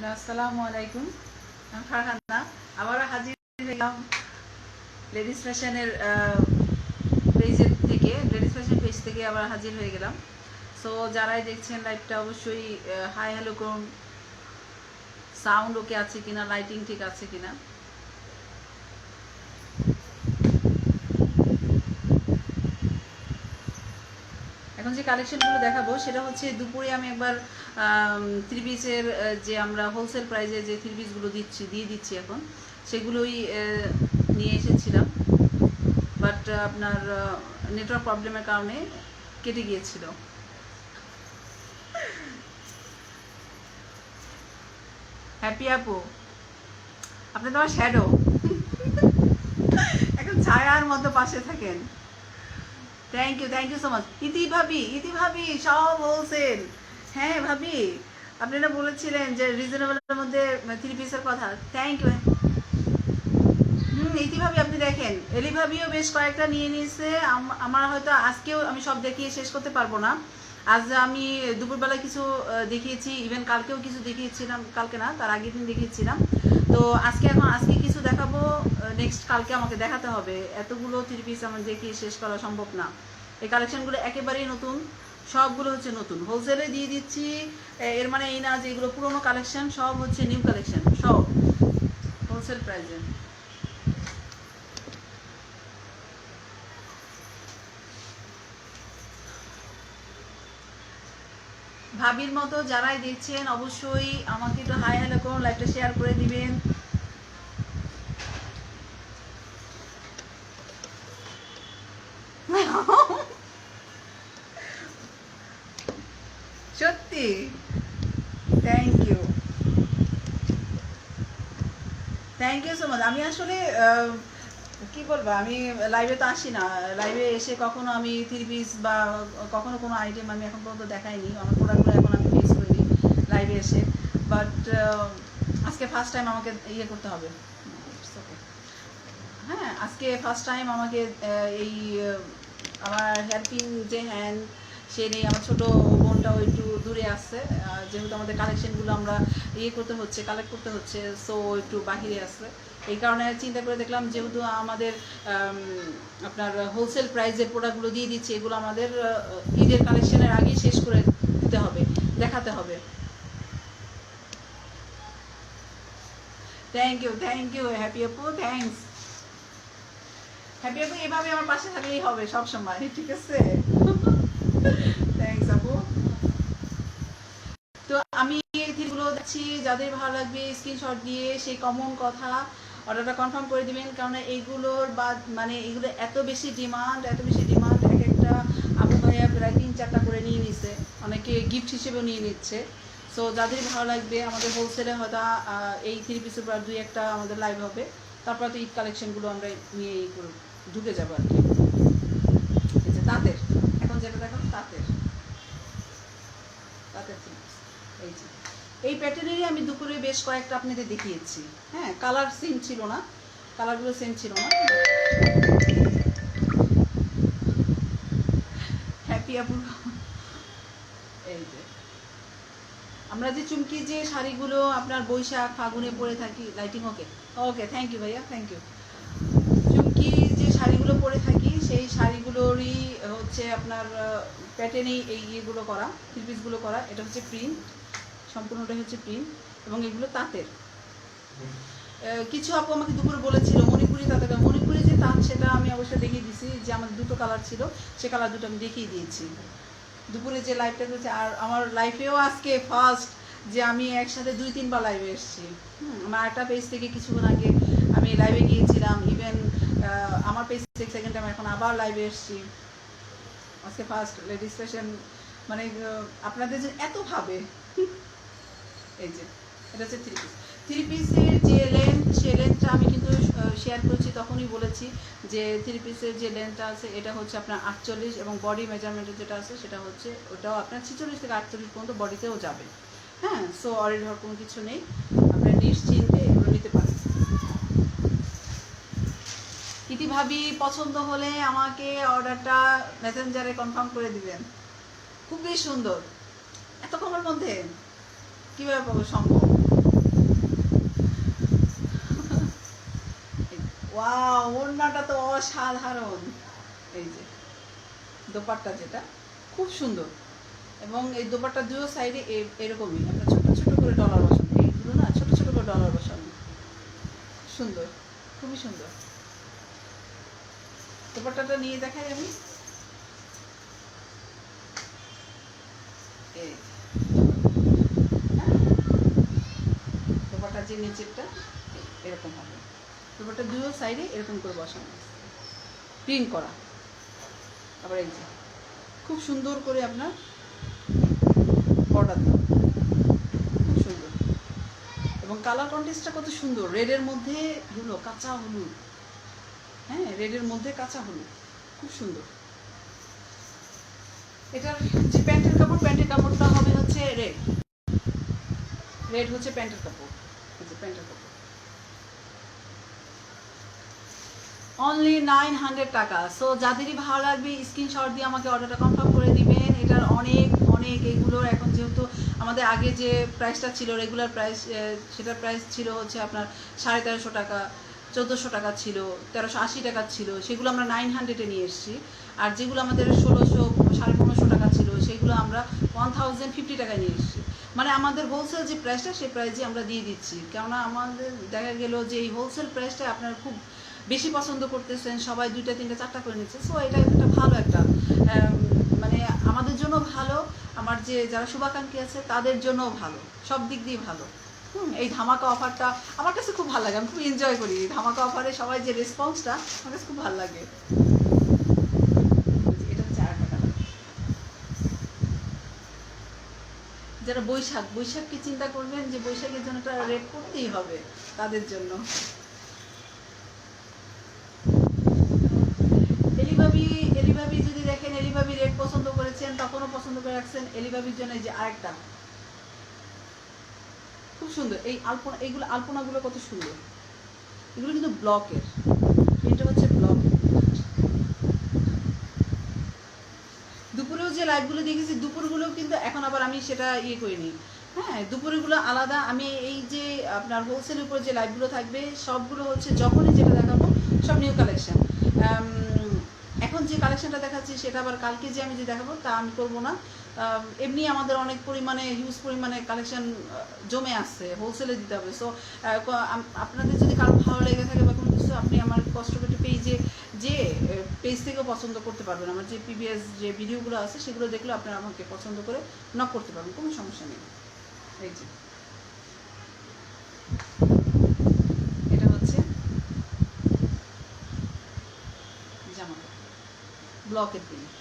Hello, আসসালামু আলাইকুম। আমি ফারহানা, আবারও হাজির হলাম লেডিস ফ্যাশনের লেডিস ফ্যাশন পেজ থেকে আবার হাজির হয়ে গেলাম। সো যারাই দেখছেন লাইভটা অবশ্যই হাই হ্যালো করুন। সাউন্ড ওকে আছে কিনা, লাইটিং ঠিক আছে কিনা। এখন যে কালেকশনগুলো দেখাবো সেটা হচ্ছে দুপুরে আমি একবার থ্রি পিসের যে আমরা হোলসেল প্রাইসে যে থ্রি পিসগুলো দিয়ে দিচ্ছি এখন সেগুলোই নিয়ে এসেছিলাম, বাট আপনার নেটওয়ার্ক প্রবলেমের কারণে কেটে গিয়েছিল। হ্যাপি আপু, আপনি তো আমার শ্যাডো, এখন ছায়ার মতো পাশে থাকেন। Thank you so much. Iti ভাবি সব হোলসেল। হ্যাঁ ভাবি, আপনি না বলেছিলেন যে রিজনেবলের মধ্যে থ্রি পিসের কথা। Thank you. ইতি ভাবি আপনি দেখেন, এলি ভাবিও বেশ কয়েকটা নিয়ে নিয়েছে। আমার হয়তো আজকেও আমি সব দেখিয়ে শেষ করতে পারবো না। আজ আমি দুপুরবেলা কিছু দেখিয়েছি, ইভেন কালকেও কিছু দেখিয়েছিলাম, কালকে না তার আগের দিন দেখিয়েছিলাম। তো আজকে কিছু দেখাবো, নেক্সট কালকে আমাকে দেখাতে হবে। এতগুলো থ্রি পিস আমার দেখিয়ে শেষ করা সম্ভব না। এই কালেকশনগুলো একেবারেই নতুন, সবগুলো হচ্ছে নতুন, হোলসেলে দিয়ে দিচ্ছি। এর মানে এই না যে এগুলো পুরোনো কালেকশন, সব হচ্ছে নিউ কালেকশন, সব হোলসেল প্রাইসে। ভাবির মতো যারাই দেখছেন অবশ্যই আমাকে একটু হাই হ্যালো করুন, লাইভটা শেয়ার করে দিবেন। সত্যি থ্যাংক ইউ সো মাচ। আমি আসলে কি বলবো, আমি লাইভে তো আসি না। লাইভে এসে কখনো আমি থ্রি পিস বা কখনো কোনো আইটেম আমি এখন পর্যন্ত দেখাইনি। আমার প্রোডাক্টগুলো এখন আমি ফেস করিনি লাইভে এসে, বাট আজকে ফার্স্ট টাইম আমাকে ইয়ে করতে হবে। হ্যাঁ, আজকে ফার্স্ট টাইম আমাকে এই আমার হেল্পিং যে হ্যান্ড সে নেই, আমার ছোটো বোনটাও একটু দূরে আসছে, যেহেতু আমাদের কালেকশনগুলো আমরা কালেক্ট করতে হচ্ছে, সো একটু বাহিরে আসছে। এই কারণে চিন্তা করে দেখলাম যেহেতু আমাদের আপনার হোলসেল প্রাইসের প্রোডাক্টগুলো দিয়ে দিচ্ছে, এগুলো আমাদের ঈদের কালেকশনের আগেই শেষ করে দিতে হবে, দেখাতে হবে। থ্যাংক ইউ হ্যাপি আপু, থ্যাংকস। হ্যাপি আপু এভাবে আমার পাশে থাকলেই হবে সব সময়, ঠিক আছে? থ্যাংকস আপু। তো আমি এই থিমগুলো দেখছি, যাদের ভালো লাগবে স্ক্রিনশট দিয়ে সেই কমন কথা অর্ডারটা কনফার্ম করে দিবেন, কারণ এইগুলোর বা মানে এগুলো এত বেশি ডিমান্ড এক একটা আপু ভাইয়া প্রায় 3-4টা করে নিয়ে নিচ্ছে, অনেকে গিফট হিসেবেও নিয়ে নিচ্ছে। সো যাদের ভালো লাগবে, আমাদের হোলসেলে হয়তো এই থ্রি পিসের পর 2-1টা আমাদের লাইভ হবে, তারপর তো ঈদ কালেকশনগুলো আমরা নিয়ে ঢুকে যাবো আর কি। এই যে তাঁতের, এখন যেটা দেখো তাঁতের তাঁতের থ্রি পিস। এই যে এই প্যাটার্নেরই আমি দুপুরে বেশ কয়েকটা আপনাদের দেখিয়েছি। হ্যাঁ, কালার সেম ছিল না, কালারগুলো সেম ছিল না। হ্যাপি আপু, এই যে আমরা যে চুমকি যে শাড়িগুলো আপনার বৈশাখ ফাগুনে পরে থাকি, lighting okay okay, thank you ভাইয়া, থ্যাংক ইউ। চুমকি যে শাড়িগুলো পরে থাকি সেই শাড়িগুলোরই হচ্ছে আপনার প্যাটার্নেই এই ইয়েগুলো করা, থ্রি পিসগুলো করা। এটা হচ্ছে প্রিন্ট, সম্পূর্ণটাই হচ্ছে প্রিন্ট, এবং এগুলো তাঁতের। কিছু আপু আমাকে দুপুরে বলেছিল মণিপুরি তাঁতের, মণিপুরি যে তাঁত সেটা আমি অবশ্যই দেখিয়ে দিয়েছি, যে আমাদের দুটো কালার ছিল, সে কালার দুটো আমি দেখিয়ে দিয়েছি দুপুরে যে লাইভটা করেছে। আর আমার লাইফেও আজকে ফার্স্ট যে আমি একসাথে 2-3বার লাইভে এসেছি। আমার একটা পেজ থেকে কিছুক্ষণ আগে আমি লাইভে গিয়েছিলাম, ইভেন আমার পেজ থেকে সেকেন্ড টাইম এখন আবার লাইভে এসেছি। আজকে ফার্স্ট লেডিস ফ্যাশন, মানে আপনাদের যে এত ভাবে। এই যে এটা হচ্ছে থ্রি পিসের যে লেন্থ, সেই লেন্থটা আমি কিন্তু শেয়ার করেছি, তখনই বলেছি যে থ্রি পিসের যে লেন্থটা আছে এটা হচ্ছে আপনার 48, এবং বডি মেজারমেন্টের যেটা আছে সেটা হচ্ছে ওটাও আপনার 46 থেকে 48 পর্যন্ত বডিতেও যাবে। হ্যাঁ, সো অরিড হওয়ার কোনো কিছু নেই, আপনার নিশ্চিন্তে এগুলো নিতে পারেন। ইতি ভাবি পছন্দ হলে আমাকে অর্ডারটা মেসেঞ্জারে কনফার্ম করে দিবেন। খুবই সুন্দর, এত কমের মধ্যে কীভাবে পাবো সম্ভব? ওয়াও, ওড়নাটা তো অসাধারণ। এই যে দোপাট্টা, যেটা খুব সুন্দর, এবং এই দোপাট্টা দুটো সাইডে এরকমই আমরা ছোট ছোট করে ডলার বসানো, এইগুলো না ছোট ছোট করে ডলার বসানো, সুন্দর, খুবই সুন্দর। দোপাট্টাটা নিয়ে দেখাই আমি। এই দোপাট্টার যে নিচেরটা এরকম হবে, দোপাট্টা দুটো সাইডে এরকম করে বসানো, প্রিন্ট করা। আবার এই যে খুব সুন্দর করে আপনার বর্ডার দাও, খুব সুন্দর, এবং কালার কন্ট্রাস্টটা কত সুন্দর, রেডের মধ্যে হলো কাঁচা হলুদ, হ্যাঁ রেডের মধ্যে কাঁচা হলুদ, খুব সুন্দর। এটার যে প্যান্টের কাপড়, প্যান্টের কাপড়টা হবে হচ্ছে রেড, রেড হচ্ছে প্যান্টের কাপড়, এই যে প্যান্টের কাপড়। অনলি 900 টাকা। সো যাদেরই ভালো লাগবে স্ক্রিনশট দিয়ে আমাকে অর্ডারটা কনফার্ম করে দিবেন। এটার অনেক অনেক এগুলোর এখন যেহেতু আমাদের আগে যে প্রাইসটা ছিল রেগুলার প্রাইস, সেটার প্রাইস ছিল হচ্ছে আপনার 1350 টাকা, 1400 টাকা ছিল, 1380 টাকা ছিল, সেগুলো আমরা 900-এ নিয়ে এসেছি। আর যেগুলো আমাদের 1600 1550 টাকা ছিল সেগুলো আমরা 1050 টাকায় নিয়ে এসেছি। মানে আমাদের হোলসেল যে প্রাইসটা সেই প্রাইসে আমরা দিয়ে দিচ্ছি, কেননা আমাদের দেখা গেল যে এই হোলসেল প্রাইসটা আপনার খুব বেশি পছন্দ করতেছেন, সবাই 2টা 3টা 4টা করে নিচ্ছে। সো এটা একটা ভালো একটা মানে আমাদের জন্য ভালো, আমার যে যারা শুভাকাঙ্ক্ষী আছে তাদের জন্য ভালো, সব দিক দিয়ে ভালো। এই ধামাকা অফারটা আমার কাছে খুব ভালো লাগে, আমি খুব এনজয় করি এই ধামাকা অফারে সবাই যে রেসপন্সটা আমার কাছে খুব ভালো লাগে। এটা হচ্ছে আরেকটা কালার, যারা বৈশাখকে চিন্তা করবেন যে বৈশাখের জন্য একটা রেড করতেই হবে তাদের জন্য। এলিভাবি যদি দেখেন, এলিভাবি রেড পছন্দ করেছেন, তখনও পছন্দ করে রাখছেন, এলিভাবির জন্য এই যে আরেকটা খুব সুন্দর, এই আলপনা, এইগুলো আলপনাগুলো কত সুন্দর, এগুলো কিন্তু ব্লকের, এটা হচ্ছে ব্লক। দুপুরেও যে লাইভগুলো দেখেছি, দুপুরগুলোও কিন্তু এখন আবার আমি সেটা ইয়ে করিনি, হ্যাঁ দুপুরেগুলো আলাদা। আমি এই যে আপনার হোলসেলের উপর যে লাইভগুলো থাকবে সবগুলো হচ্ছে যখনই যেটা দেখাবো সব নিউ কালেকশন। এখন যে কালেকশনটা দেখাচ্ছি সেটা আবার কালকে যে আমি যে দেখাবো তা আমি করবো না। এমনি আমাদের অনেক পরিমাণে হিউজ পরিমাণে কালেকশন জমে আসছে, হোলসেলে দিতে হবে। সো আপনাদের যদি কারো ভালো লেগে থাকে বা কোনো কিছু, আপনি আমার কষ্ট করে পেজে যে পেজ থেকেও পছন্দ করতে পারবেন, আমার যে প্রিভিয়াস যে ভিডিওগুলো আছে সেগুলো দেখলে আপনারা আমাকে পছন্দ করে নক করতে পারবেন, কোনো সমস্যা নেই। এই যে এটা হচ্ছে জামাটা, ব্লকের প্রিন্ট,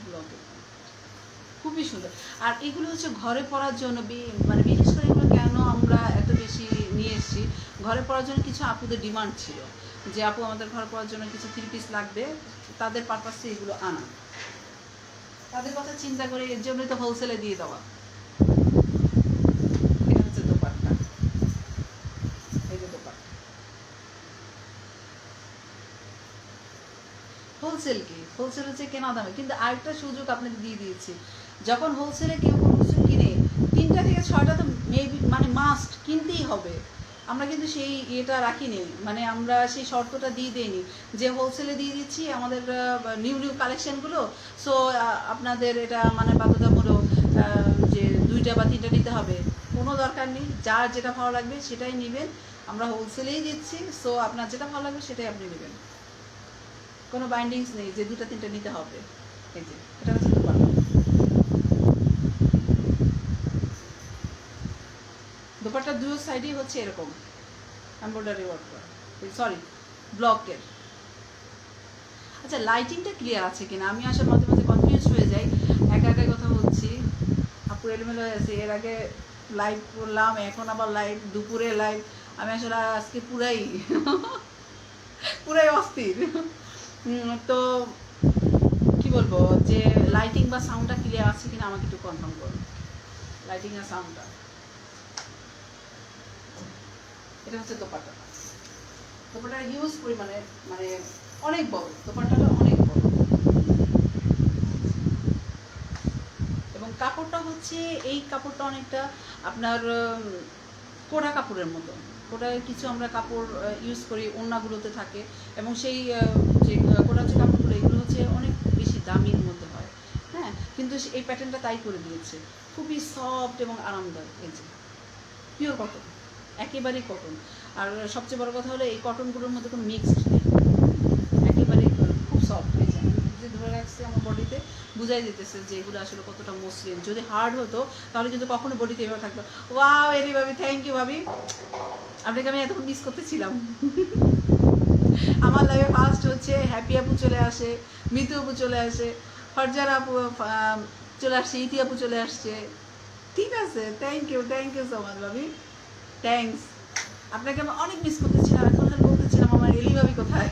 ব্লকের খুবই সুন্দর। আর এগুলো হচ্ছে ঘরে পরার জন্য, মানে বিশেষ করে এগুলো কেন আমরা এত বেশি নিয়ে এসেছি, ঘরে পরার জন্য কিছু আপুদের ডিমান্ড ছিল যে আপু আমাদের ঘরে পরার জন্য কিছু 3 পিস লাগবে, তাদের পারপাসে এগুলো আনা, তাদের কথা চিন্তা করে এর জন্যই তো হোলসেলে দিয়ে দেওয়া। এটা হচ্ছে দোপাট্টা, এই যে দোপাট্টা হোলসেল কি, হোলসেল হচ্ছে কেনা দামে, কিন্তু আরেকটা সুযোগ আপনাকে দিয়ে দিয়েছি, যখন হোলসেলে কেউ কোনো কিছু কিনে 3টা থেকে 6টা তো মেবি মানে মাস্ট কিনতেই হবে। আমরা কিন্তু সেই ইয়েটা রাখিনি, মানে আমরা সেই শর্তটা দিয়ে দিইনি যে হোলসেলে দিয়ে দিচ্ছি আমাদের নিউ কালেকশানগুলো। সো আপনাদের এটা মানে বাধ্যতামূলক যে 2টা বা 3টা নিতে হবে, কোনো দরকার নেই, যার যেটা ভালো লাগবে সেটাই নেবেন, আমরা হোলসেলেই দিচ্ছি। সো আপনার যেটা ভালো লাগবে সেটাই আপনি নেবেন, কোনো বাইন্ডিংস নেই যে 2টা 3টা নিতে হবে। এই যে এটা হচ্ছে দোপাট্টা, দোপাট্টার দুটো সাইডই হচ্ছে এরকম এমব্রয়ডারি ওয়ার্ক করা, সরি ব্লকের। আচ্ছা লাইটিংটা ক্লিয়ার আছে কিনা, আমি আসলে মাঝে মাঝে কনফিউজ হয়ে যাই, একা একাই কথা বলছি, আপুর এলোমেলো হয়ে আছে। এর আগে লাইভ করলাম, এখন আবার লাইভ, দুপুরে লাইভ, আমি আসলে আজকে পুরাই অস্থির। তো কি বলবো, যে লাইটিং বা সাউন্ডটা ক্লিয়ার আছে কিনা আমাকে একটু কনফার্ম করুন, লাইটিং আর সাউন্ডটা। এটা হচ্ছে দোপাট্টা, দোপাট্টা হিউজ পরিমাণে, মানে অনেক বড়, দোপাট্টাটা অনেক বড়, এবং কাপড়টা হচ্ছে এই কাপড়টা অনেকটা আপনার কোড়া কাপড়ের মতো, কোটার কিছু আমরা কাপড় ইউজ করি, ওড়নাগুলোতে থাকে, এবং সেই যে কোটার যে কাপড়গুলো এগুলো হচ্ছে অনেক বেশি দামির মধ্যে হয়। হ্যাঁ, কিন্তু এই প্যাটার্নটা তাই করে দিয়েছে, খুবই সফট এবং আরামদায়ক। এই যে পিওর কটন, একেবারেই কটন। আর সবচেয়ে বড় কথা হলো এই কটনগুলোর মধ্যে কোনো মিক্সড নেই, একেবারেই খুব সফট। এই যে যে ধরে রাখছে আমার বডিতে বুঝাই দিতেছে যে এগুলো আসলে কতটা মসৃণ। যদি হার্ড হতো তাহলে কিন্তু কখনো বডিতে এভাবে থাকতো। ওয়াও এরি ভাবি, থ্যাংক ইউ ভাবি, আপনাকে আমি এতক্ষণ মিস করতেছিলাম। আমার লাইফে ফার্স্ট হচ্ছে হ্যাপি আপু চলে আসে, মিতু আপু চলে আসে, ফরজার আপু চলে আসছে, ইতি আপু চলে আসছে। ঠিক আছে, থ্যাংক ইউ সো মাচ ভাবি, থ্যাংকস। আপনাকে আমি অনেক মিস করতেছিলাম, এখন খালি বলতেছিলাম আমার এলি ভাবি কোথায়।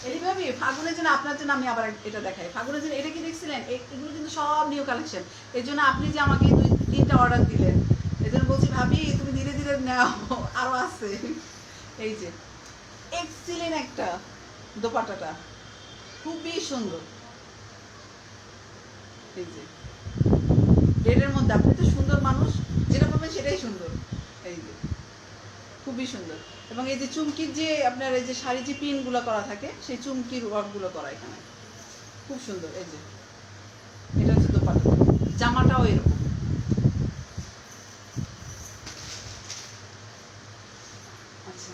এলি ভাবি, ফাগুনের জন্য আপনার জন্য আমি আবার এটা দেখাই। ফাগুনের জন্য এটা কি দেখছিলেন, এগুলো কিন্তু সব নিউ কালেকশন। এর জন্য আপনি যে আমাকে 2-3টা অর্ডার দিলেন, এই জন্য বলছি ভাবি তুমি ধীরে ধীরে নাও, আরো আছে। এই যে এক্সিলেন্ট একটা দোপাট্টাটা, খুবই সুন্দর। এই যে রেডের মধ্যে, আপনি তো সুন্দর মানুষ, যেটা পাবেন সেটাই সুন্দর। এই যে খুবই সুন্দর। এবং এই যে চুমকির যে আপনার এই যে শাড়ি যে পিনগুলো করা থাকে, সেই চুমকির ওয়ার্কগুলো করা এখানে খুব সুন্দর। এই যে এটা হচ্ছে দোপাট্টা, জামাটাও এরকম। আচ্ছা,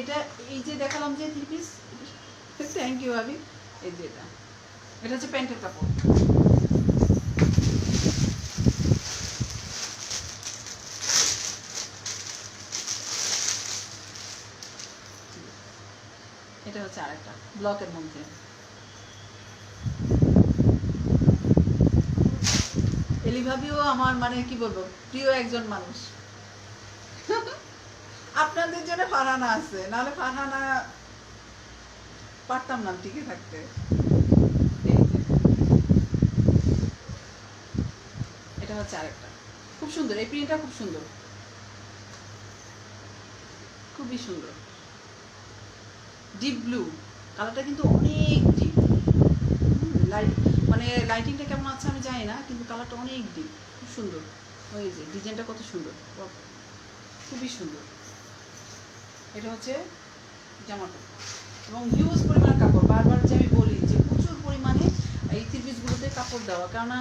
এটা এই যে দেখালাম যে 3 পিস, থ্যাংক ইউ ভাবি। এই যে এটা হচ্ছে প্যান্টের কাপড়। এটা হচ্ছে আরেকটা ব্লকের মধ্যে। এলি ভাবিও আমার মানে কি বলবো প্রিয় একজন মানুষ। আপনাদের জন্য ফারহানা আছে, নাহলে ফারহানা পারতাম না টিকে থাকতে। এটা হচ্ছে আরেকটা খুব সুন্দর, এই প্রিন্টটা খুব সুন্দর, খুবই সুন্দর। ডিপ ব্লু কালারটা কিন্তু অনেক ডিপ, লাইট মানে লাইটিংটা কেমন আছে আমি জানি না, কিন্তু কালারটা অনেক ডিপ, খুব সুন্দর। ওই যে ডিজাইনটা কত সুন্দর, খুবই সুন্দর। এটা হচ্ছে জামাটা, এবং হিউজ পরিমাণ কাপড়। বারবার যে আমি বলি যে প্রচুর পরিমাণে এই 3 পিসগুলোতে কাপড় দেওয়া, কেননা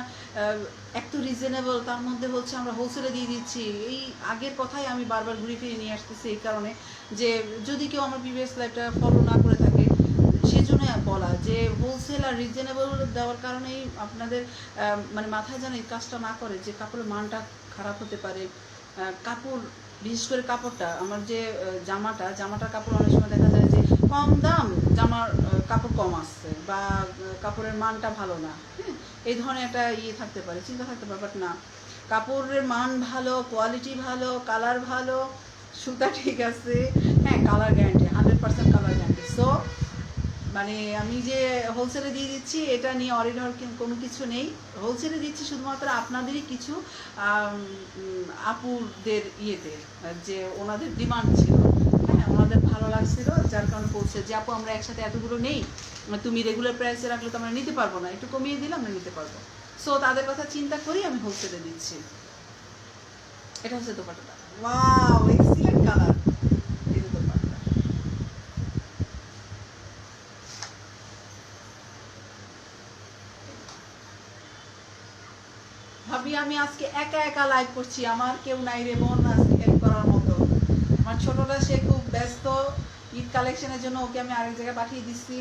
এক তো রিজনেবল, তার মধ্যে হচ্ছে আমরা হোলসেলে দিয়ে দিচ্ছি। এই আগের কথাই আমি বারবার ঘুরে ফিরে নিয়ে আসতেছি এই কারণে যে যদি কেউ আমার প্রিভিয়াস লাইফটা ফলো না করে থাকে, সেজন্য বলা যে হোলসেল আর রিজনেবল দেওয়ার কারণেই আপনাদের মানে মাথায় যেন এই কাজটা না করে যে কাপড়ের মানটা খারাপ হতে পারে। কাপড় বিশেষ করে কাপড়টা আমার যে জামাটার কাপড় অনেক সময় দেখা যায় যে কম দাম, জামার কাপড় কম আসছে, বা কাপড়ের মানটা ভালো না। হ্যাঁ, এই ধরনের একটা থাকতে পারে, চিন্তা থাকতে পারে, বাট না, কাপড়ের মান ভালো, কোয়ালিটি ভালো, কালার ভালো, সুতা ঠিক আছে, হ্যাঁ colour guarantee 100% colour guarantee. So মানে আমি যে হোলসেলে দিয়ে দিচ্ছি এটা নিয়ে অরিড হওয়ার কোনো কিছু নেই। হোলসেলে দিচ্ছি শুধুমাত্র আপনাদেরই কিছু আপুদের ইয়েতে, যে ওনাদের ডিমান্ড ছিল, হ্যাঁ ওনাদের ভালো লাগছিল, যার কারণে বলছে যে আপু আমরা একসাথে এতগুলো নেই, তুমি রেগুলার প্রাইসে রাখলে তো আমরা নিতে পারবো না, একটু কমিয়ে দিলে আমরা নিতে পারবো। সো তাদের কথা চিন্তা করেই আমি হোলসেলে দিচ্ছি। এটা হচ্ছে দোপাট্টাটা, ওয়াও এক্সিলেন্ট কালার। এই যে দোপাট্টা, ভাবি আমি আজকে একা একা লাইভ করছি, আমার কেউ নাই রে বোন আজকে হেল্প করার মতো। আমার ছোটটা সে খুব ব্যস্ত, ঈদ কালেকশনের জন্য ওকে আমি আরেক জায়গায় পাঠিয়ে দিচ্ছি।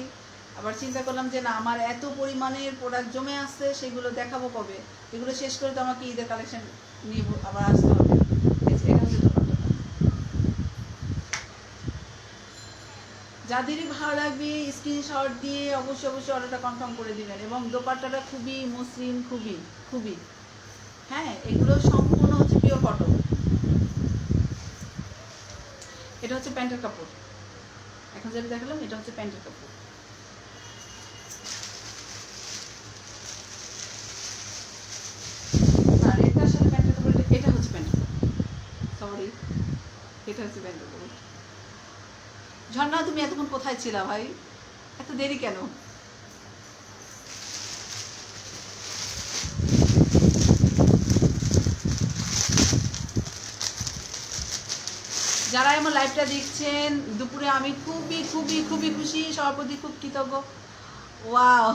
আবার চিন্তা করলাম যে না আমার এত পরিমাণের প্রোডাক্ট জমে আসছে, সেগুলো দেখাবো কবে, এগুলো শেষ করে তো আমাকে ঈদের কালেকশন নিয়ে আবার আসতে হবে। এটা হচ্ছে দোপাট্টাটা, যাদেরই ভালো লাগবে স্ক্রিনশট দিয়ে অবশ্যই অর্ডারটা কনফার্ম করে দিবেন। এবং দোপাট্টাটা খুবই মসৃণ, খুবই খুবই, হ্যাঁ এগুলো সম্পূর্ণ হচ্ছে পিওর কটন। এটা হচ্ছে প্যান্টের কাপড়, এখন যেটা দেখালাম এটা হচ্ছে প্যান্টের কাপড়। আর এটার সাথে প্যান্টের কাপড়, এটা হচ্ছে প্যান্টের কাপড়, সরি এটা হচ্ছে প্যান্টের কাপড়। ঝর্ণা তুমি এতক্ষণ কোথায় ছিলা ভাই, এত দেরি কেন? যারা আমার লাইভটা দেখছেন দুপুরে, আমি খুবই খুবই খুবই খুশি, সবার প্রতি খুব কৃতজ্ঞ। ওয়াও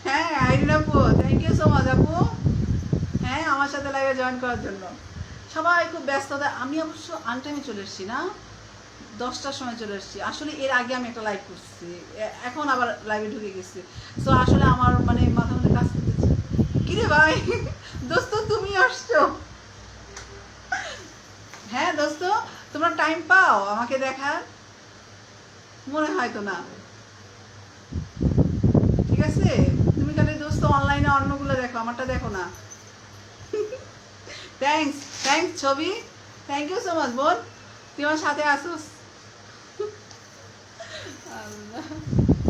হ্যাঁ আইরিন আপু, থ্যাংক ইউ সো মাচ আপু, হ্যাঁ আমার সাথে লাইভে জয়েন করার জন্য। সবাই খুব ব্যস্ততা, আমি অবশ্য আনটাইমে চলে এসেছি না, 10টার সময় চলে এসেছি। আসলে এর আগে আমি একটা লাইভ করছি, এখন আবার লাইভে ঢুকে গেছি। সো আসলে আমার মানে মাথা মধ্যে কাজ করতেছে। কিরে ভাই দোস্ত তুমি আসছো? হ্যাঁ দোস্ত, তোমরা টাইম পাও আমাকে দেখার? মনে হয় তো না। ঠিক আছে, তুমি খালি দোস্ত অনলাইনে অন্যগুলো দেখো, আমারটা দেখো না। থ্যাংকস থ্যাংকস ছবি, থ্যাংক ইউ সো মাচ বোন, তুই আমার সাথে আসোস।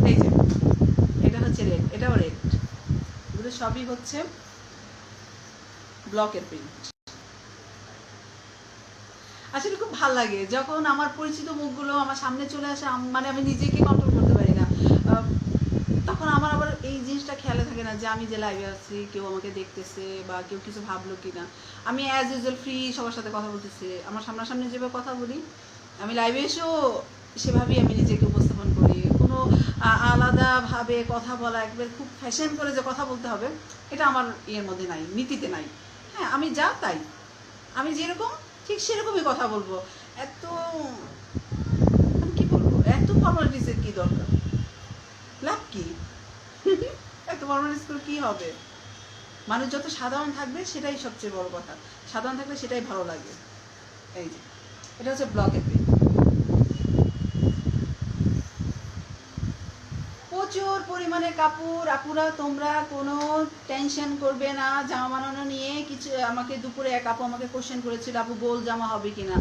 এই যে এটা হচ্ছে রেড, এটাও রেড, এগুলো সবই হচ্ছে ব্লকের প্রিন্ট। আসলে খুব ভালো লাগে যখন আমার পরিচিত মুখগুলো আমার সামনে চলে আসে, মানে আমি নিজেকে কন্ট্রোল করতে পারি না। তখন আমার আবার এই জিনিসটা খেয়ালে থাকে না যে আমি যে লাইভে আছি কেউ আমাকে দেখতেছে বা কেউ কিছু ভাবলো কিনা। আমি অ্যাজ ইউজুয়াল ফ্রি সবার সাথে কথা বলতেছি, আমার সামনাসামনি যেভাবে কথা বলি আমি লাইভে এসেও সেভাবেই আমি নিজেকে উপস্থাপন করি। কোনো আলাদাভাবে কথা বলা, একবার খুব ফ্যাশন করে যে কথা বলতে হবে, এটা আমার ইয়ের মধ্যে নাই, নীতিতে নাই। হ্যাঁ আমি যা তাই, আমি যেরকম ঠিক সেরকমই কথা বলবো। এত আমি কি বলবো, এত ফর্মালিটিসের কি দরকার, লাভ কি? এত ফর্মালিটিস করে কি হবে? মানুষ যত সাধারণ থাকবে সেটাই সবচেয়ে বড় কথা, সাধারণ থাকলে সেটাই ভালো লাগে। এই যে এটা হচ্ছে ব্লকের পেন। প্রচুর পরিমাণে কাপড়, আপুরা তোমরা কোনো টেনশন করবে না জামা বানানো নিয়ে। কিছু আমাকে দুপুরে এক আপু আমাকে কোশ্চেন করেছিল, আপু গোল জামা হবে কিনা।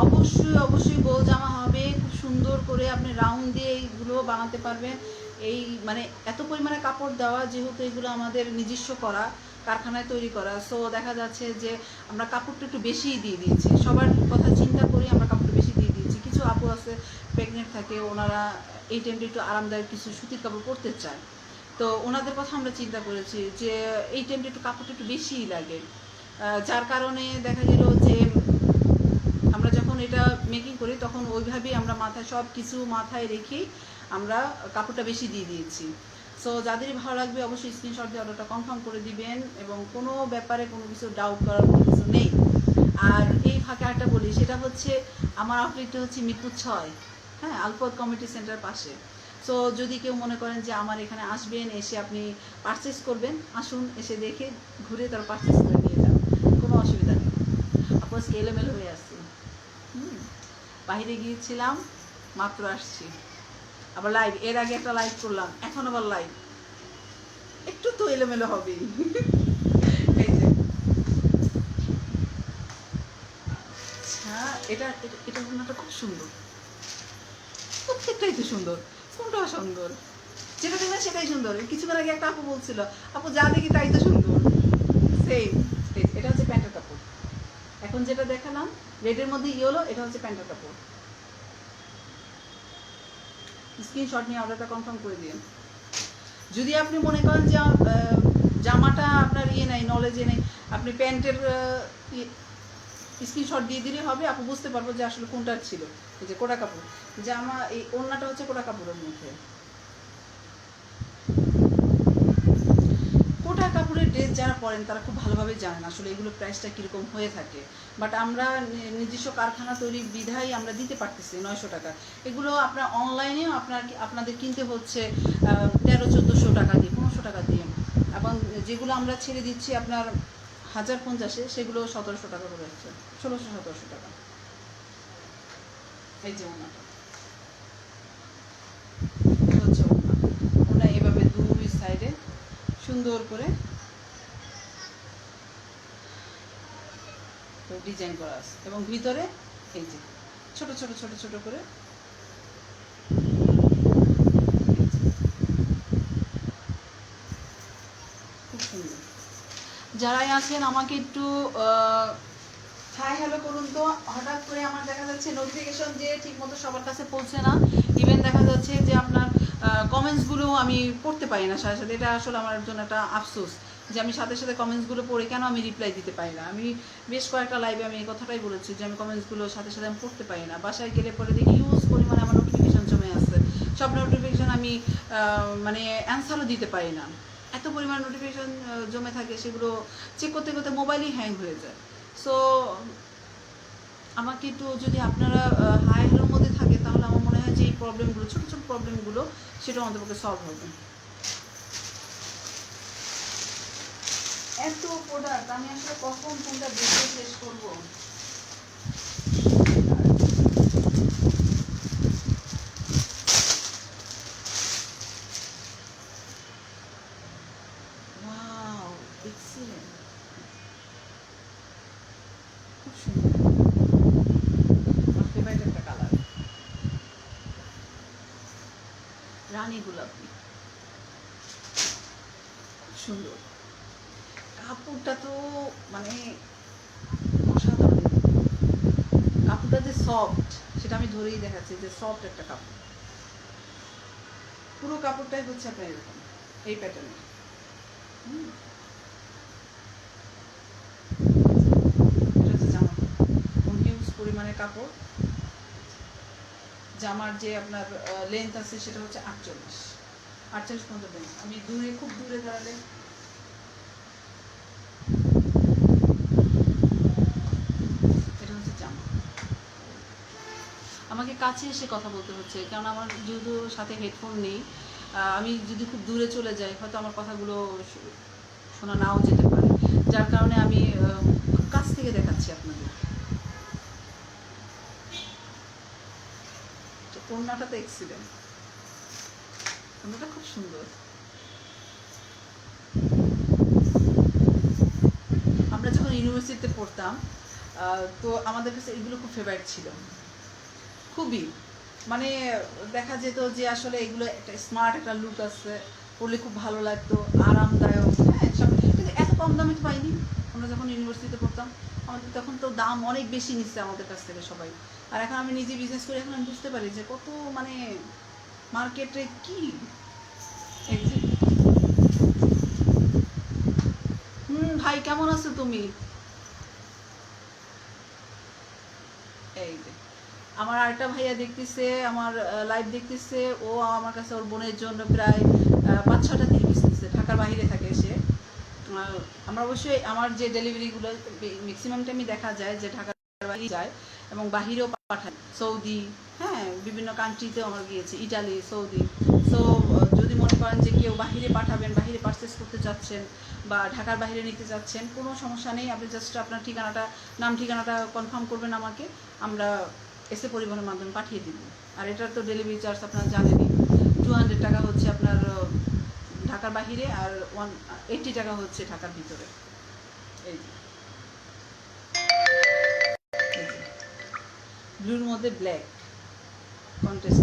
অবশ্যই অবশ্যই গোল জামা হবে, খুব সুন্দর করে আপনি রাউন্ড দিয়ে এইগুলো বানাতে পারবেন। এই মানে এত পরিমাণে কাপড় দেওয়া, যেহেতু এগুলো আমাদের নিজস্ব করা, কারখানায় তৈরি করা, সো দেখা যাচ্ছে যে আমরা কাপড়টা একটু বেশিই দিয়ে দিয়েছি। সবার কথা চিন্তা করি আমরা কাপড়টা বেশি দিয়ে দিয়েছি। কিছু আপু আছে প্রেগনেন্ট থাকে, ওনারা এই টাইমটা একটু আরামদায়ক কিছু সুতির কাপড় পরতে চায়, তো ওনাদের কথা আমরা চিন্তা করেছি যে এই টাইমটা একটু কাপড়টা একটু বেশিই লাগে। যার কারণে দেখা গেল যে আমরা যখন এটা মেকিং করি তখন ওইভাবেই আমরা মাথায় সব কিছু মাথায় রেখেই আমরা কাপড়টা বেশি দিয়ে দিয়েছি। সো যাদেরই ভালো লাগবে অবশ্যই স্ক্রিনশট দিয়ে অর্ডারটা কনফার্ম করে দিবেন, এবং কোনো ব্যাপারে কোনো কিছু ডাউট করার কোনো কিছু নেই। আর এই ফাঁকে একটা বলি, সেটা হচ্ছে আমার আউটলেটটা হচ্ছে মিরপুর 6, হ্যাঁ আলপথ কমিউনিটি সেন্টার পাশে। সো যদি কেউ মনে করেন যে আমার এখানে আসবেন, এসে আপনি পারচেস করবেন, আসুন, এসে দেখে ঘুরে তার পারচেস করে নিয়ে যান, কোনো অসুবিধা নেই। আপনার এলোমেলো হয়ে আসছি, বাইরে গিয়েছিলাম মাত্র আসছি, আবার লাইভ, এর আগে একটা লাইভ করলাম, এখন আবার লাইভ, একটু তো এলোমেলো হবেই। এই যে আচ্ছা, এটা এটা ওনাটা খুব সুন্দর, প্রত্যেকটাই তো সুন্দর, কোনটা সুন্দর, যেটা দেখবেন সেটাই সুন্দর। কিছুক্ষণ আগে একটা আপু বলছিল, আপু যা দেখি তাই তো সুন্দর, সেম। এটা হচ্ছে প্যান্টের কাপড়, এখন যেটা দেখালাম রেডের মধ্যে ইয়েলো, এটা হচ্ছে প্যান্টের কাপড়। স্ক্রিনশট নিয়ে অর্ডারটা কনফার্ম করে দিন। যদি আপনি মনে করেন যে জামাটা আপনার ইয়ে নাই, নলেজে নেই, আপনি প্যান্টের স্ক্রিনশট দিয়ে দিলে হবে, আপনি বুঝতে পারবো যে আসলে কোনটার ছিল। এই যে কোটা কাপড় জামা, এই ওড়নাটা হচ্ছে কোটা কাপড়ের মধ্যে। কোটা কাপড়ের ড্রেস যারা পরেন তারা খুব ভালোভাবে জানেন আসলে এগুলো প্রাইসটা কীরকম হয়ে থাকে, বাট আমরা নিজস্ব কারখানা তৈরি বিধায় আমরা দিতে পারতেছি 900 টাকা। এগুলো আপনার অনলাইনেও আপনাদের কিনতে হচ্ছে 1300-1400 টাকা দিয়ে, 1500 টাকা দিয়ে, এবং যেগুলো আমরা ছেড়ে দিচ্ছি আপনার 1050-এ, সেগুলো 1700 টাকা করে আসছে, 1600-1700 টাকা। এই যে ওনাটা হচ্ছে ওনা এভাবে দুই সাইডে সুন্দর করে ডিজাইন করা আছে, এবং ভিতরে এই যে ছোট ছোট ছোট ছোট করে খুব সুন্দর। যারাই আছেন আমাকে একটু হাই হ্যালো করুন তো। হঠাৎ করে আমার দেখা যাচ্ছে নোটিফিকেশন যে ঠিকমতো সবার কাছে পৌঁছে না, ইভেন দেখা যাচ্ছে যে আপনার কমেন্টসগুলো আমি পড়তে পারি না সাথে সাথে, এটা আসলে আমার জন্য একটা আফসোস। যে আমি সাথে সাথে কমেন্টসগুলো পড়ে কেন আমি রিপ্লাই দিতে পারি না। আমি বেশ কয়েকটা লাইভে আমি এই কথাটাই বলেছি যে আমি কমেন্টসগুলো সাথে সাথে আমি পড়তে পারি না। বাসায় গেলে পরে দেখি হিউজ পরিমাণে আমার নোটিফিকেশান জমে আসছে, সব নোটিফিকেশান আমি মানে অ্যান্সারও দিতে পারি না, এত পরিমাণ নোটিফিকেশান জমে থাকে, সেগুলো চেক করতে করতে মোবাইলই হ্যাং হয়ে যায়। সো আমাকে একটু যদি আপনারা হাই হ্যালোর মধ্যে থাকে তাহলে আমার মনে হয় যে এই প্রবলেমগুলো, ছোটো ছোটো প্রবলেমগুলো, সেটা আমাদের পক্ষে সলভ হবে। এত প্রোডাক্ট আমি আসলে কখন কোনটা দেখে শেষ করবো। ওয়াও, এক্সিলেন্ট, খুব সুন্দর, আমার ফেভারিট একটা কালার, রানী গোলাপি, খুব সুন্দর। কাপড়টা তো মানে অসাধারণ, কাপড়টা যে সফট সেটা আমি ধরেই দেখাচ্ছি যে সফট একটা কাপড়। পুরো কাপড়টাই হচ্ছে আপনার এরকম এই প্যাটার্নের। এটা হচ্ছে জামা, হিউজ পরিমাণের কাপড়। জামার যে আপনার লেন্থ আছে সেটা হচ্ছে 48 পর্যন্ত লেন্থ। আমি দূরে, খুব দূরে দাঁড়ালে এটা হচ্ছে জামা। আমাকে কাছে এসে কথা বলতে হচ্ছে কারণ আমার যেহেতু সাথে হেডফোন নেই, আমি যদি খুব দূরে চলে যাই হয়তো আমার কথাগুলো শোনা নাও যেতে পারে, যার কারণে আমি খুব কাছ থেকে দেখাচ্ছি আপনাদের। তো ওড়নাটা তো এক্সিলেন্ট, ওড়নাটা খুব সুন্দর। আমরা যখন ইউনিভার্সিটিতে পড়তাম তো আমাদের কাছে এগুলো খুব ফেভারিট ছিল, খুবই, মানে দেখা যেত যে আসলে এগুলো একটা স্মার্ট একটা লুক আছে, পরলে খুব ভালো লাগতো, আরামদায়ক, হ্যাঁ সব। কিন্তু এত কম দামে তো পাইনি আমরা যখন ইউনিভার্সিটিতে পড়তাম। আমাদের তখন তো দাম অনেক বেশি নিচ্ছে আমাদের কাছ থেকে সবাই। আর এখন আমি নিজে বিজনেস করি, এখন আমি বুঝতে পারি যে কত মানে মার্কেটে কি। ভাই কেমন আছো তুমি? এই যে আমার আরেকটা ভাইয়া দেখতেছে, আমার লাইভ দেখতেছে, ও আমার কাছে ওর বোনের জন্য প্রায় 5-6টা তিরিশ দিচ্ছে, ঢাকার বাইরে থাকে সে। আমরা অবশ্যই আমার যে ডেলিভারিগুলো ম্যাক্সিমাম টাইমই দেখা যায় যে ঢাকার বাইরে যায় এবং বাহিরেও পাঠায়, সৌদি, হ্যাঁ বিভিন্ন কান্ট্রিতেও আমরা গিয়েছি, ইটালি, সৌদি। সো যদি মনে করেন যে কেউ বাহিরে পাঠাবেন, বাহিরে পারচেস করতে চাচ্ছেন বা ঢাকার বাইরে নিতে চাচ্ছেন, কোনো সমস্যা নেই, আপনি জাস্ট আপনার ঠিকানাটা, নাম ঠিকানাটা কনফার্ম করবেন আমাকে, আমরা এসে পরিবহনের মাধ্যমে পাঠিয়ে দিব। আর এটার তো ডেলিভারি চার্জ আপনারা জানেনই, 200 টাকা হচ্ছে আপনার ঢাকার বাহিরে আর 180 টাকা হচ্ছে ঢাকার ভিতরে। এই যে ব্লুর মধ্যে ব্ল্যাক কন্ট্রাস্ট,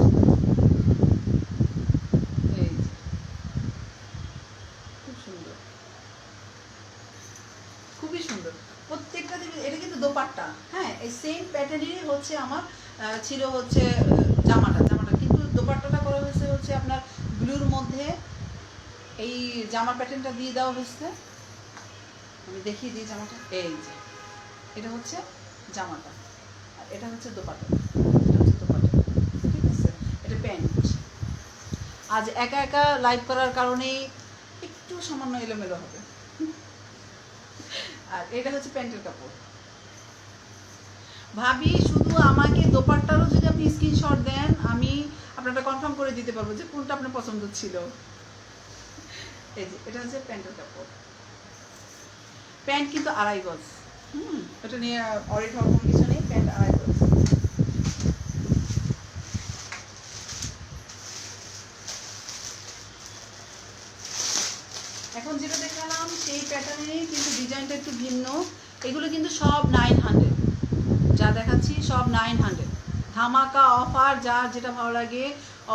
এই যে খুব সুন্দর, খুবই সুন্দর প্রত্যেকটা। এটা কিন্তু দোপাট্টা, হ্যাঁ এই সেম প্যাটার্নেরই হচ্ছে আমার ছিল হচ্ছে জামাটা কিন্তু দোপাট্টাটা করা হয়েছে হচ্ছে আপনার ব্লুর মধ্যে, এই জামার প্যাটার্নটা দিয়ে দেওয়া হয়েছে। আমি দেখিয়ে দিই জামাটা, এই যে এটা হচ্ছে জামাটা আর এটা হচ্ছে দোপাট্টা, এটা হচ্ছে দোপাট্টা, ঠিক আছে। এটা প্যান্ট। আজ একা একা লাইভ করার কারণেই একটু সামান্য এলোমেলো হবে। আর এটা হচ্ছে প্যান্টের কাপড়। ভাবি শুধু আমাকে দোপাট্টারও যদি আপনি স্ক্রিনশট দেন আমি আপনারটা কনফার্ম করে দিতে পারবো যে কোনটা আপনার পছন্দ ছিল। এই যে এটা হচ্ছে প্যান্টের কাপড়, প্যান্ট কিন্তু 2.5 গজ, এটা নিয়ে অরিট হওয়ার কোনো কিছু নেই, প্যান্ট 2.5 গজ। এখন যেটা দেখালাম সেই প্যাটার্নেরই কিন্তু ডিজাইনটা একটু ভিন্ন। এগুলো কিন্তু সব 900, যা দেখাচ্ছি সব 900, ধামাকা অফার। যার যেটা ভালো লাগে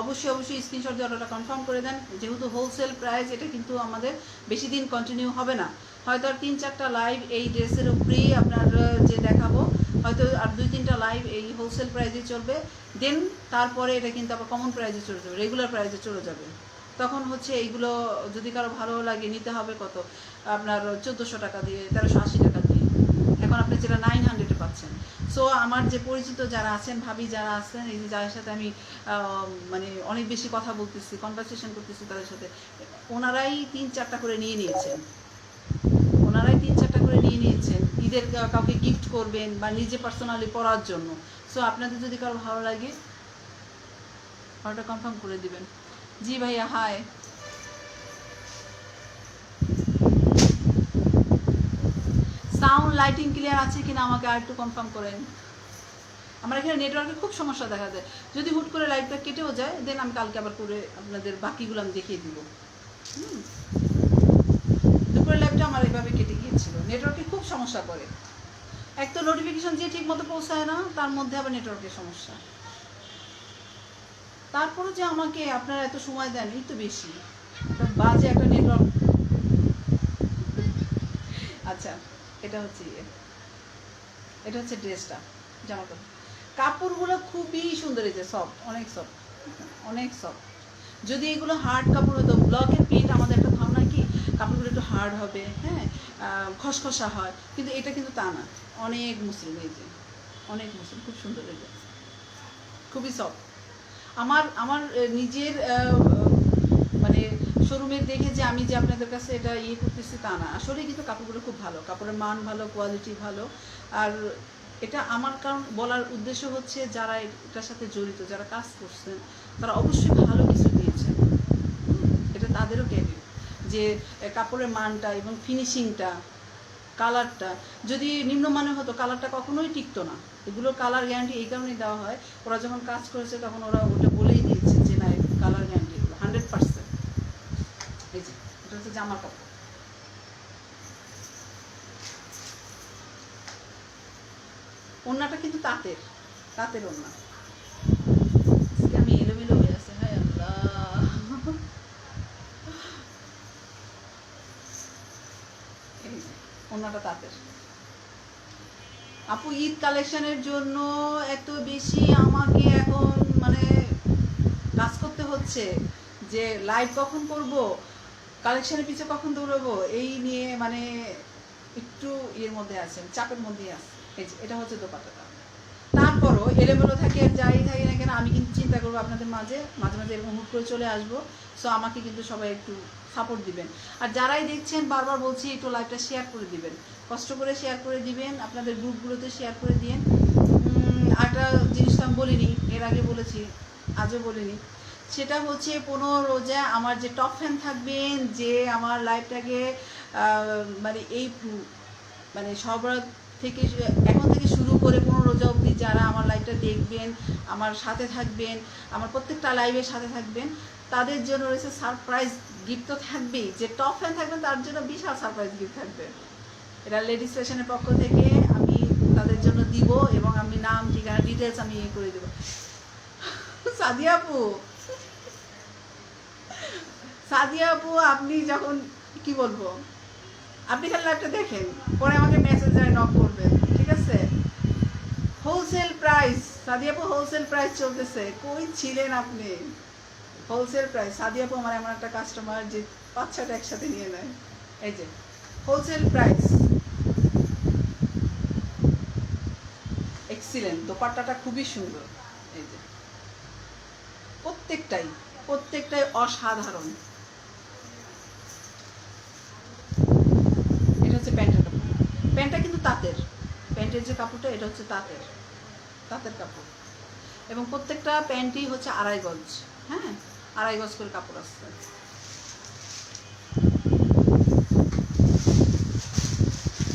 অবশ্যই স্ক্রিনশট দিয়ে অর্ডারটা কনফার্ম করে দেন। যেহেতু হোলসেল প্রাইস, এটা কিন্তু আমাদের বেশি দিন কন্টিনিউ হবে না, হয়তো আর 3-4টা লাইভ এই ড্রেসের উপরেই আপনার যে দেখাবো, হয়তো আর 2-3টা লাইভ এই হোলসেল প্রাইসে চলবে, দেন তারপরে এটা কিন্তু আবার কমন প্রাইসে চলে যাবে, রেগুলার প্রাইসে চলে যাবে। তখন হচ্ছে এইগুলো যদি কারো ভালো লাগে নিতে হবে কত আপনার 1400 টাকা দিয়ে, 1380 টাকা দিয়ে। এখন আপনি যেটা 900-এ পাচ্ছেন। সো আমার যে পরিচিত যারা আছেন, ভাবি যারা আছেন, এই যে যাদের সাথে আমি মানে অনেক বেশি কথা বলতেছি, কনভারসেশন করতেছি তাদের সাথে, ওনারাই 3-4টা করে নিয়ে নিয়েছেন। ওনারাই 3-4টা করে নিয়ে নিয়েছেন ঈদের কাউকে গিফট করবেন বা নিজে পার্সোনালি পরার জন্য। সো আপনাদের যদি কারো ভালো লাগে অর্ডার কনফার্ম করে দিবেন। জি ভাইয়া, হাই। সাউন্ড লাইটিং ক্লিয়ার আছে কিনা আমাকে আর একটু কনফার্ম করেন। আমার এখানে নেটওয়ার্কের খুব সমস্যা দেখা যায়। যদি হুট করে লাইটটা কেটেও যায়, দেন আমি কালকে আবার করে আপনাদের বাকিগুলো আমি দেখিয়ে দিব। দুপুরের লাইভটা আমার এভাবে কেটে গিয়েছিল, নেটওয়ার্কে খুব সমস্যা করে। এক তো নোটিফিকেশন যে ঠিক মতো পৌঁছায় না, তার মধ্যে আবার নেটওয়ার্কের সমস্যা। তারপরে যে আমাকে আপনারা এত সময় দেন, এই তো বেশি বাজে একটা নেটওয়ার্ক। আচ্ছা, এটা হচ্ছে ড্রেসটা, জামা কাপড়, কাপড়গুলো খুবই সুন্দর, এই যে সফট, অনেক সফট, অনেক সফট। যদি এগুলো হার্ড কাপড় হতো, ব্লকের প্রিন্ট আমাদের একটা ধারণা কি কাপড়গুলো একটু হার্ড হবে, হ্যাঁ, খসখসা হয়, কিন্তু এটা কিন্তু তা না, অনেক মসৃণ, এই যে অনেক মসৃণ, খুব সুন্দর, এই যে খুবই সফট। আমার নিজের মানে শোরুমে দেখে যে আমি যে আপনাদের কাছে এটা ইয়ে করতেছি তা না, আসলে কিন্তু কাপড়গুলো খুব ভালো, কাপড়ের মান ভালো, কোয়ালিটি ভালো। আর এটা আমার কারণ বলার উদ্দেশ্য হচ্ছে যারা এটার সাথে জড়িত, যারা কাজ করছেন, তারা অবশ্যই ভালো কিছু দিয়েছেন। এটা তাদেরও ক্যারিয়ার যে কাপড়ের মানটা এবং ফিনিশিংটা, কালারটা যদি নিম্নমানের হতো, কালারটা কখনোই টিকতো না। এগুলো কালার গ্যারান্টি এই কারণেই দেওয়া হয়, ওরা যখন কাজ করেছে তখন ওরা ওটা বলেই দিয়েছে যে না, কালার গ্যারান্টি 100%। এই যে এটা হচ্ছে জামার কাপড়। ওড়নাটা কিন্তু তাঁতের ওড়না। আমি এলোমেলো হয়ে আছে, হায় আল্লাহ। এই যে ওড়নাটা তাঁতের। আপু ঈদ কালেকশনের জন্য এত বেশি আমাকে এখন মানে কাজ করতে হচ্ছে যে লাইভ কখন করব, কালেকশনের পিছনে কখন দৌড়াবো, এই নিয়ে মানে একটু ইয়ের মধ্যে আছেন, চাপের মধ্যেই আছে। এই যে এটা হচ্ছে দোপাট্টাটা। তারপরও এলোমেলো থাকে, যাই থাকে না কেন, আমি কিন্তু চিন্তা করবো আপনাদের মাঝে মাঝে মাঝে এরকম হুট করে চলে আসবো। সো আমাকে কিন্তু সবাই একটু সাপোর্ট দিবেন। আর যারাই দেখছেন, বারবার বলছি একটু লাইভটা শেয়ার করে দিবেন, কষ্ট করে শেয়ার করে দিবেন, আপনাদের গ্রুপগুলোতে শেয়ার করে দিন। একটা জিনিস তো আমি বলিনি, এর আগে বলেছি, আজও বলিনি, সেটা হচ্ছে 15 রোজা আমার যে টপ ফ্যান থাকবেন, যে আমার লাইভটাকে মানে এই মানে সব থেকে এখন থেকে শুরু করে 15 রোজা অবধি যারা আমার লাইভটা দেখবেন, আমার সাথে থাকবেন, আমার প্রত্যেকটা লাইভের সাথে থাকবেন, তাদের জন্য রয়েছে সারপ্রাইজ গিফট। তো থাকবেই, যে টপ ফ্যান থাকবেন তার জন্য বিশাল সারপ্রাইজ গিফট থাকবে। এটা লেডিস ফ্যাশনের পক্ষ থেকে আমি তাদের জন্য দিব, এবং আমি নাম, ঠিকানা, ডিটেলস আমি ইয়ে করে দেবো। সাদিয়া আপু, আপনি যখন কি বলবো, আপনি খালি লাইভটা দেখেন, পরে আমাকে মেসেঞ্জারে নক করবেন, ঠিক আছে? হোলসেল প্রাইস সাদিয়া আপু, হোলসেল প্রাইস চলতেছে। কই ছিলেন আপনি? Wholesale price. সাদিয়া আপু আমার এমন একটা কাস্টমার যে 5-6টা একসাথে নিয়ে নেয়। এই যে হোলসেল প্রাইস, এক্সিলেন্ট। দোপাট্টাটা খুবই সুন্দর, এই যে প্রত্যেকটাই অসাধারণ। এটা হচ্ছে প্যান্টের কাপড়, প্যান্টটা কিন্তু তাঁতের, প্যান্টের যে কাপড়টা এটা হচ্ছে তাঁতের কাপড়, এবং প্রত্যেকটা প্যান্টই হচ্ছে 2.5 গজ, হ্যাঁ, 2.5 গজ করে কাপড় আসছে।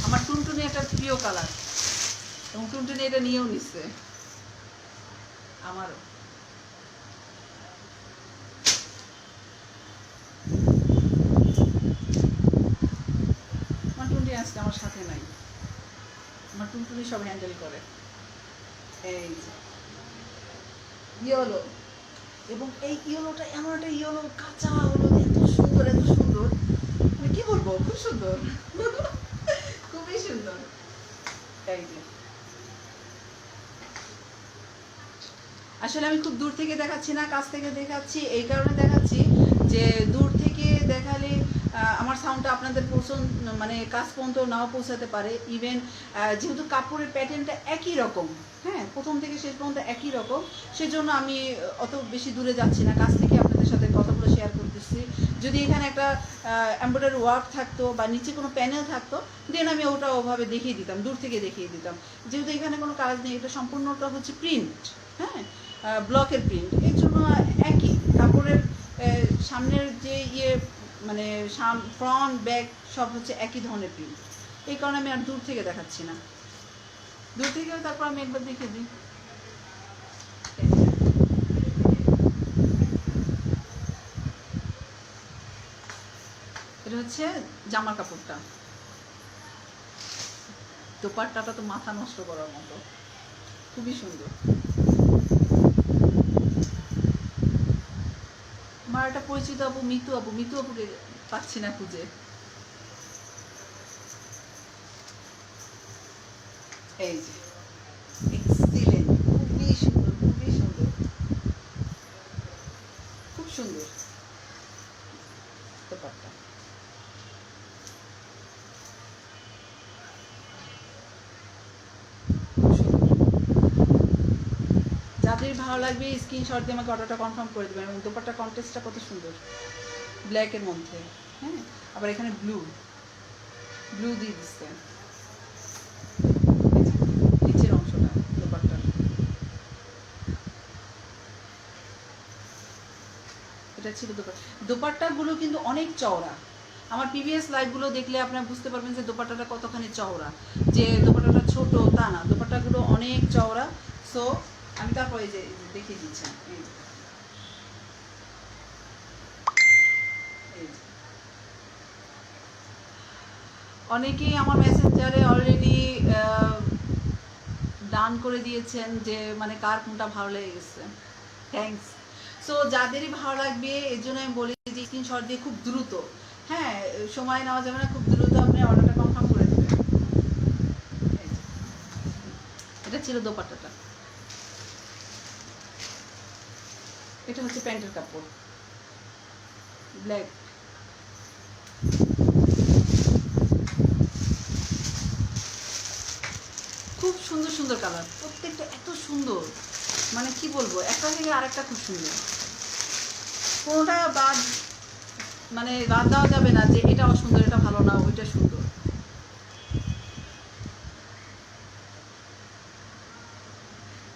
আমার টুনটুনি একটা প্রিয় কালার, এবং টুনটুনি এটা নিয়েও নিচ্ছে আমারও। আমার টুনটুনি আজকে আমার সাথে নাই, আমার টুনটুনি সব হ্যান্ডেল করে। এই যে ইয়েলো, এবং এই ইয়েলোটা এমন একটা ইয়েলো, কাঁচা হলুদ, এত সুন্দর মানে কি বলবো, খুব সুন্দর, খুবই সুন্দর। এই যে আসলে আমি খুব দূর থেকে দেখাচ্ছি না, কাছ থেকে দেখাচ্ছি, এই কারণে দেখাচ্ছি যে দূর থেকে দেখালে আমার সাউন্ডটা আপনাদের মানে কাজ পর্যন্ত নাও পৌঁছাতে পারে। ইভেন যেহেতু কাপড়ের প্যাটার্নটা একই রকম, হ্যাঁ, প্রথম থেকে শেষ পর্যন্ত একই রকম, সেজন্য আমি অত বেশি দূরে যাচ্ছি না, কাছ থেকে আপনাদের সাথে কথাগুলো শেয়ার করতেছি। যদি এখানে একটা এমব্রয়ডারি ওয়ার্ক থাকতো বা নিচে কোনো প্যানেল থাকতো, দেন আমি ওটা ওভাবে দেখিয়ে দিতাম, দূর থেকে দেখিয়ে দিতাম। যেহেতু এখানে কোনো কাজ নেই, এটা সম্পূর্ণটা হচ্ছে প্রিন্ট, হ্যাঁ, ব্লকের প্রিন্ট, এর জন্য একই কাপড়ের সামনের যে মানে ফ্রন্ট ব্যাক সব হচ্ছে একই ধরনের প্রিন্ট। এই কারণে আমি আর দূর থেকে দেখাচ্ছি না, দূর থেকে তারপর আমি একবার দেখে দিই। এটা হচ্ছে জামার কাপড়টা, দোপাট্টাটা তো মাথা নষ্ট করার মতো, খুবই সুন্দর। আমার একটা পরিচিত আপু মিতু আপুকে পাচ্ছি না খুঁজে। এই যে এক্সিলেন্ট, খুবই সুন্দর, খুবই সুন্দর, খুব সুন্দর দোপাট্টা। যাদের ভালো লাগবে স্ক্রিনশট দিয়ে আমাকে অর্ডারটা কনফার্ম করে দেবেন। এবং দোপাট্টা কন্টেস্টটা কত সুন্দর, ব্ল্যাকের মধ্যে, হ্যাঁ, আবার এখানে ব্লু দিয়ে দিচ্ছে নিচের অংশটা দোপাট্টার। এটা ছিল দোপাট্টাগুলো কিন্তু অনেক চওড়া। আমার প্রিভিয়াস লাইভগুলো দেখলে আপনারা বুঝতে পারবেন যে দোপাট্টাটা কতখানি চওড়া, যে দোপাট্টাটা ছোট তা না, দোপাট্টাগুলো অনেক চওড়া। সো আমি তারপরে যে দেখিয়ে দিচ্ছি, অনেকেই আমার মেসেঞ্জারে অলরেডি ডান করে দিয়েছেন যে মানে কার কোনটা ভালো লেগে গেছে, থ্যাঙ্কস। সো যাদেরই ভালো লাগবে এর জন্য আমি বলি যে স্ক্রিনশট দিয়ে খুব দ্রুত, হ্যাঁ, সময় নেওয়া যাবে না, খুব দ্রুত আপনি অর্ডারটা কনফার্ম করে দেবেন। এটা ছিল দোপাট্টাটা, এটা হচ্ছে প্যান্টের কাপড়, ব্ল্যাক। খুব সুন্দর সুন্দর কালার, প্রত্যেকটা এত সুন্দর, মানে কি বলবো, একটা থেকে আরেকটা খুব সুন্দর, কোনোটা বাদ দেওয়া যাবে না যে এটা অসুন্দর, এটা ভালো না, ওইটা সুন্দর।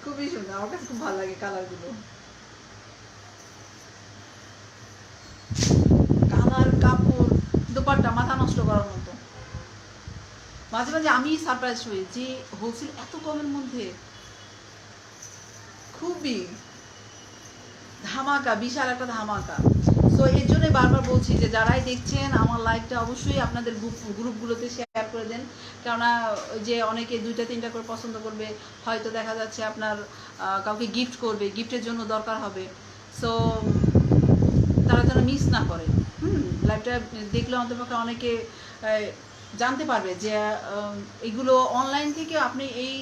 খুবই সুন্দর, আমার কাছে খুব ভালো লাগে কালারগুলো, কালার, কাপড়, দোপাট্টা মাথা নষ্ট করার মতো। মাঝে মাঝে আমি সারপ্রাইজ হই যে হোলসেল এত কমের মধ্যে, খুবই ধামাকা, বিশাল একটা ধামাকা। সো এর জন্য বারবার বলছি যে যারাই দেখছেন আমার লাইভটা অবশ্যই আপনাদের গ্রুপগুলোতে শেয়ার করে দেন, কেননা যে অনেকে 2টা 3টা করে পছন্দ করবে, হয়তো দেখা যাচ্ছে আপনার কাউকে গিফট করবে, গিফটের জন্য দরকার হবে। সো তারা যেন মিস না করে, লাইভটা দেখলে অন্তপক্ষে অনেকে জানতে পারবে যে এগুলো অনলাইন থেকে আপনি এই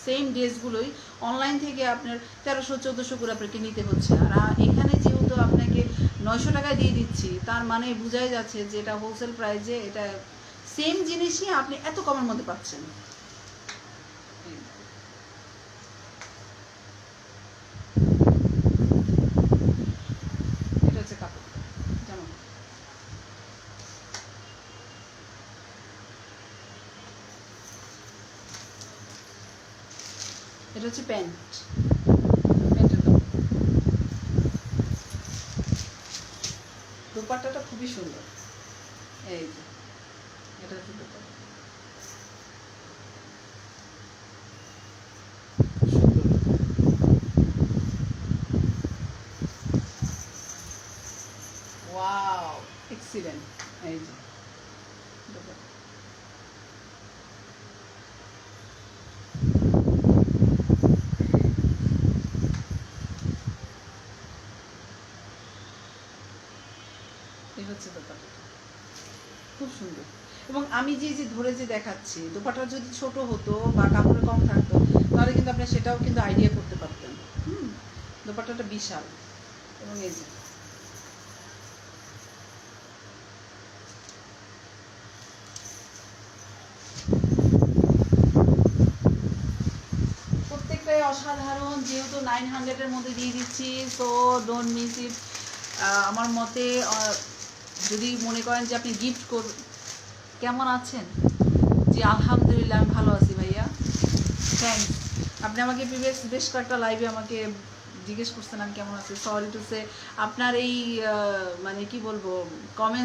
সেম ড্রেসগুলোই অনলাইন থেকে আপনার 1300-1400 করে আপনাকে নিতে হচ্ছে, আর এখানে যেহেতু আপনাকে 900 টাকায় দিয়ে দিচ্ছি, তার মানে বোঝাই যাচ্ছে যে এটা হোলসেল প্রাইসে, এটা সেম জিনিসই আপনি এত কমের মধ্যে পাচ্ছেন। এটা হচ্ছে কাপড়, যেমন এটা হচ্ছে প্যান্ট, প্যান্টের কাপড়, দোপাট্টাটা খুবই সুন্দর। এই যে এটা হচ্ছে দোপাট্টা, ওয়াও, এক্সিলেন্ট। এই যে এই হচ্ছে দোপাট্টাটা, খুব সুন্দর। এবং আমি যে ধরে যে দেখাচ্ছি, দোপাট্টা যদি ছোট হতো বা কাপড়ে কম থাকতো, তাহলে কিন্তু আপনি সেটাও কিন্তু আইডিয়া করতে পারতেন। দোপাট্টাটা বিশাল, এবং এই যে অসাধারণ, যেহেতু 900-এর মধ্যে দিয়ে দিচ্ছি, সো ডোন্ট মিস ইট। আমার মতে যদি মনে করেন যে আপনি গিফট করবেন। কেমন আছেন? জি আলহামদুলিল্লাহ, আমি ভালো আছি ভাইয়া, থ্যাংকস। আপনি আমাকে বেশ কয়েকটা লাইভে আমাকে জিজ্ঞেস করছেন আমি কেমন আছি। সরি টু সে, আপনার এই মানে কি বলবো কমেন্ট